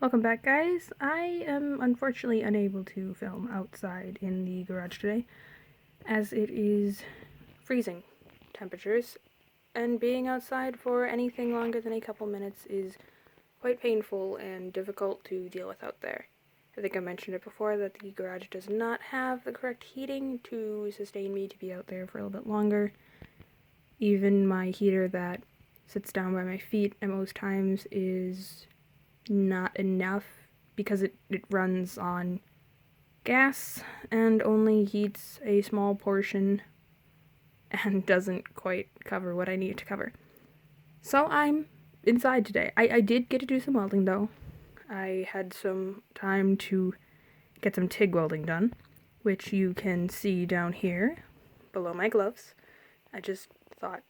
Welcome back, guys. I am unfortunately unable to film outside in the garage today, as it is freezing temperatures, and being outside for anything longer than a couple minutes is quite painful and difficult to deal with out there. I think I mentioned it before that the garage does not have the correct heating to sustain me to be out there for a little bit longer. Even my heater that sits down by my feet at most times is not enough because it runs on gas and only heats a small portion and doesn't quite cover what I need it to cover. So I'm inside today. I did get to do some welding though. I had some time to get some TIG welding done, which you can see down here below my gloves. I just thought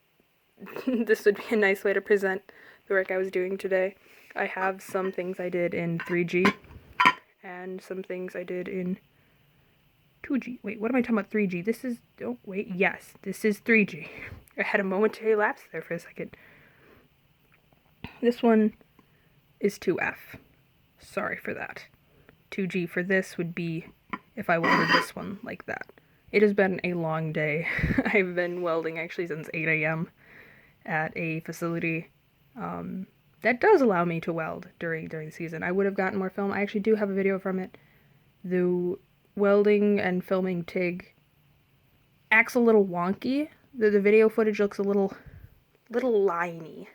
this would be a nice way to present the work I was doing today. I have some things I did in 3G and some things I did in 2G. Wait, what am I talking about 3G? This is, oh wait, yes, this is 3G. I had a momentary lapse there for a second. This one is 2F. Sorry for that. 2G for this would be if I welded this one like that. It has been a long day. I've been welding actually since 8 a.m. at a facility that does allow me to weld during the season. I would have gotten more film. I actually do have a video from it. The welding and filming TIG acts a little wonky. The video footage looks a little liney.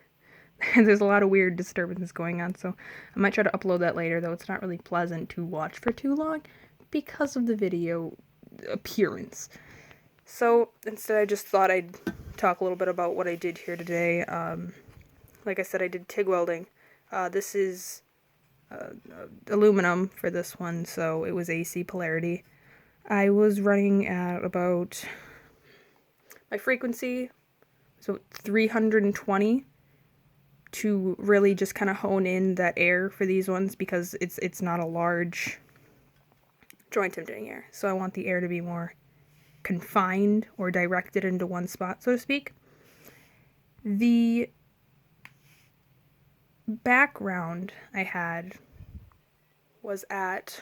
There's a lot of weird disturbances going on, so I might try to upload that later, though it's not really pleasant to watch for too long because of the video appearance. So instead I just thought I'd talk a little bit about what I did here today. Like I said, I did TIG welding. This is aluminum for this one, so it was AC polarity. I was running at about, my frequency was about 320 to really just kind of hone in that air for these ones because it's not a large joint I'm doing here. So I want the air to be more confined or directed into one spot, so to speak. The background I had was at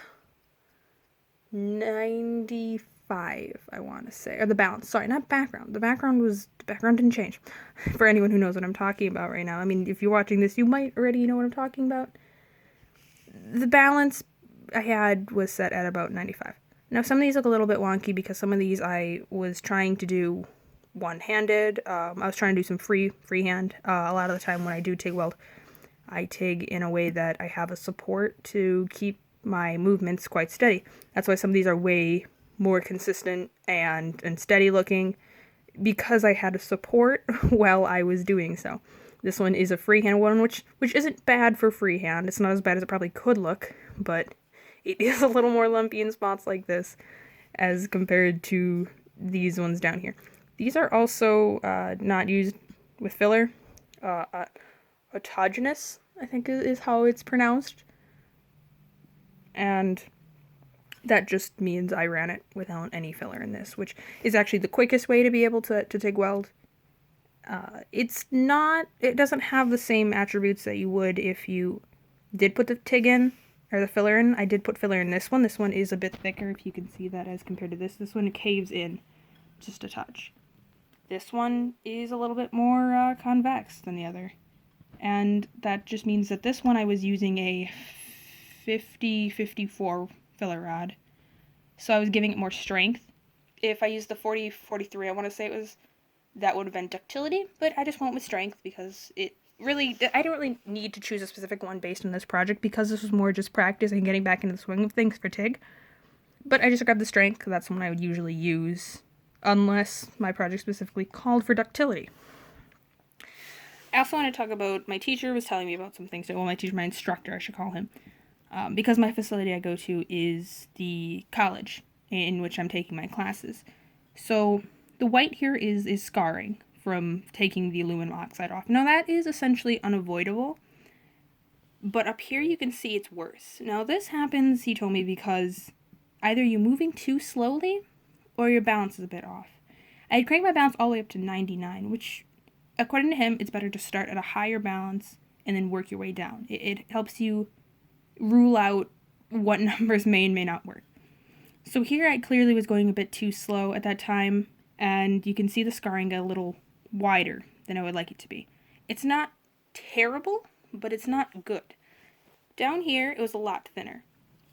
95, I want to say. Or the balance. Sorry, not background. The background didn't change. For anyone who knows what I'm talking about right now. I mean, if you're watching this, you might already know what I'm talking about. The balance I had was set at about 95. Now, some of these look a little bit wonky because some of these I was trying to do one-handed. I was trying to do some freehand. A lot of the time when I do TIG weld, I TIG in a way that I have a support to keep my movements quite steady. That's why some of these are way more consistent and steady looking because I had a support while I was doing so. This one is a freehand one, which isn't bad for freehand. It's not as bad as it probably could look, but it is a little more lumpy in spots like this as compared to these ones down here. These are also not used with filler. Autogenous, I think is how it's pronounced. And that just means I ran it without any filler in this, which is actually the quickest way to be able to TIG weld. It doesn't have the same attributes that you would if you did put the TIG in, or the filler in. I did put filler in this one. This one is a bit thicker, if you can see that as compared to this. This one caves in just a touch. This one is a little bit more convex than the other. And that just means that this one I was using a 50-54 filler rod. So I was giving it more strength. If I used the 40-43, I want to say that would have been ductility, but I just went with strength because I don't really need to choose a specific one based on this project because this was more just practice and getting back into the swing of things for TIG. But I just grabbed the strength because that's the one I would usually use unless my project specifically called for ductility. I also want to talk about, my teacher was telling me about some things. Well, my instructor, I should call him. Because my facility I go to is the college in which I'm taking my classes. So the white here is scarring from taking the aluminum oxide off. Now that is essentially unavoidable. But up here you can see it's worse. Now this happens, he told me, because either you're moving too slowly or your balance is a bit off. I had cranked my balance all the way up to 99, which according to him, it's better to start at a higher balance and then work your way down. It helps you rule out what numbers may and may not work. So here I clearly was going a bit too slow at that time, and you can see the scarring got a little wider than I would like it to be. It's not terrible, but it's not good. Down here, it was a lot thinner.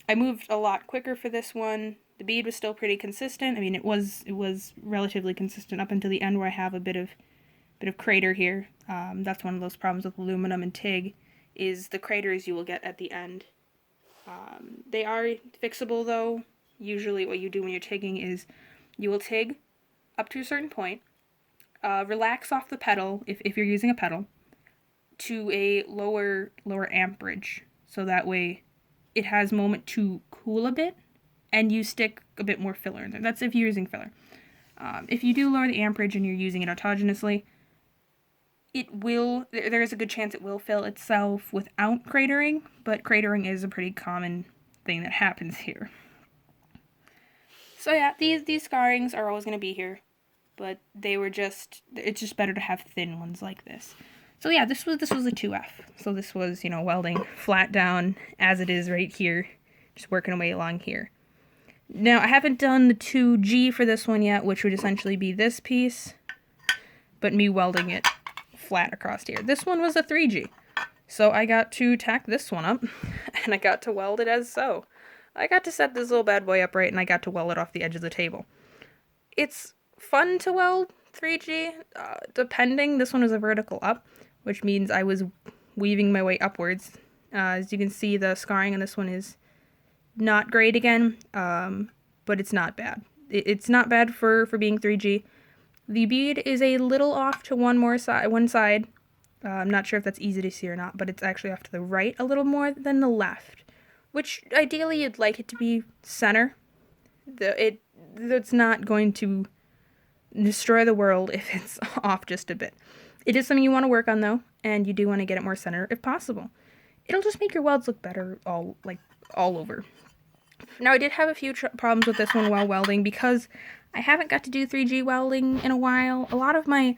I moved a lot quicker for this one. The bead was still pretty consistent. I mean, it was relatively consistent up until the end where I have a bit of crater here. That's one of those problems with aluminum and TIG, is the craters you will get at the end. They are fixable though. Usually what you do when you're TIGging is you will TIG up to a certain point, relax off the pedal if you're using a pedal to a lower amperage, so that way it has moment to cool a bit and you stick a bit more filler in there. That's if you're using filler. If you do lower the amperage and you're using it autogenously, there is a good chance it will fill itself without cratering, but cratering is a pretty common thing that happens here. So yeah, these scarrings are always going to be here, but it's just better to have thin ones like this. So yeah, this was a 2F. So this was, welding flat down as it is right here, just working away along here. Now, I haven't done the 2G for this one yet, which would essentially be this piece, but me welding it flat across here. This one was a 3G. So I got to tack this one up, and I got to weld it as so. I got to set this little bad boy upright, and I got to weld it off the edge of the table. It's fun to weld 3G, depending. This one was a vertical up, which means I was weaving my way upwards. As you can see, the scarring on this one is not great again, but it's not bad. It's not bad for being 3G. The bead is a little off to one side. I'm not sure if that's easy to see or not, but it's actually off to the right a little more than the left, which ideally you'd like it to be center. It's not going to destroy the world if it's off just a bit. It is something you want to work on though, and you do want to get it more center if possible. It'll just make your welds look better all over. Now I did have a few problems with this one while welding because I haven't got to do 3G welding in a while. A lot of my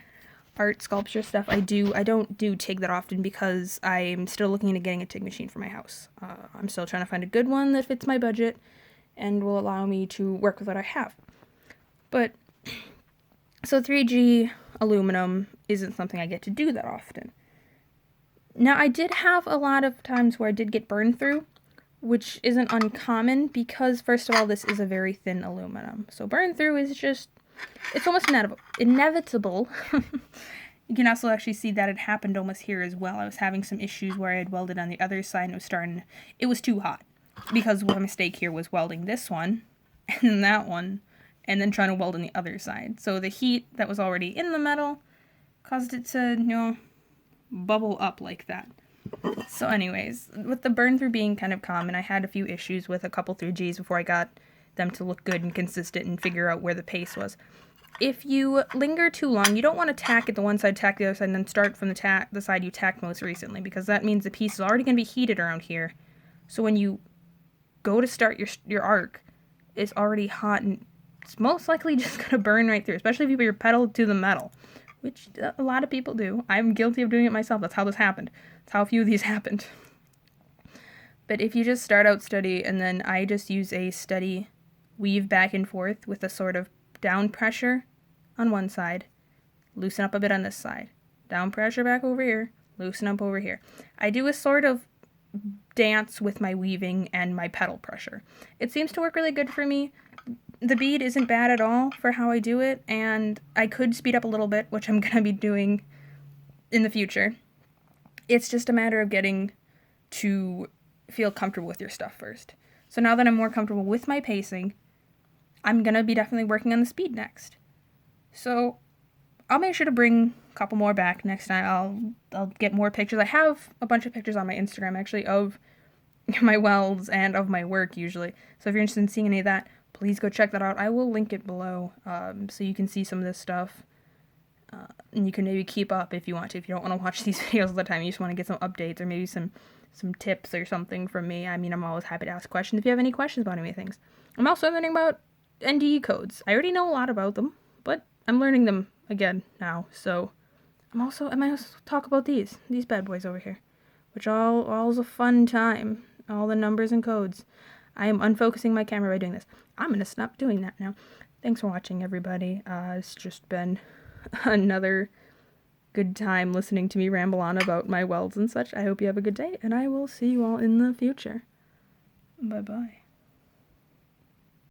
art sculpture stuff I don't do TIG that often because I'm still looking into getting a TIG machine for my house. I'm still trying to find a good one that fits my budget and will allow me to work with what I have. But, so 3G aluminum isn't something I get to do that often. Now I did have a lot of times where I did get burned through, which isn't uncommon because, first of all, this is a very thin aluminum. So burn through is just, it's almost inevitable. You can also actually see that it happened almost here as well. I was having some issues where I had welded on the other side and it was too hot. Because my mistake here was welding this one, and then that one, and then trying to weld on the other side. So the heat that was already in the metal caused it to, bubble up like that. So anyways, with the burn through being kind of common, I had a few issues with a couple 3Gs before I got them to look good and consistent and figure out where the pace was. If you linger too long, you don't want to tack at the one side, tack the other side, and then start from the side you tacked most recently, because that means the piece is already going to be heated around here. So when you go to start your arc, it's already hot and it's most likely just going to burn right through, especially if you put your pedal to the metal, which a lot of people do. I'm guilty of doing it myself. That's how this happened. That's how a few of these happened. But if you just start out steady, and then I just use a steady weave back and forth with a sort of down pressure on one side, loosen up a bit on this side, down pressure back over here, loosen up over here. I do a sort of dance with my weaving and my pedal pressure. It seems to work really good for me. The bead isn't bad at all for how I do it, and I could speed up a little bit, which I'm going to be doing in the future. It's just a matter of getting to feel comfortable with your stuff first. So now that I'm more comfortable with my pacing, I'm going to be definitely working on the speed next. So I'll make sure to bring a couple more back next time. I'll get more pictures. I have a bunch of pictures on my Instagram, actually, of my welds and of my work, usually. So if you're interested in seeing any of that, please go check that out. I will link it below so you can see some of this stuff. And you can maybe keep up if you want to. If you don't want to watch these videos all the time, you just want to get some updates or maybe some tips or something from me. I mean, I'm always happy to ask questions if you have any questions about any things. I'm also learning about NDE codes. I already know a lot about them, but I'm learning them again now. So I might also talk about these bad boys over here, which all is a fun time. all the numbers and codes. I am unfocusing my camera by doing this. I'm going to stop doing that now. Thanks for watching, everybody. It's just been another good time listening to me ramble on about my welds and such. I hope you have a good day, and I will see you all in the future. Bye-bye.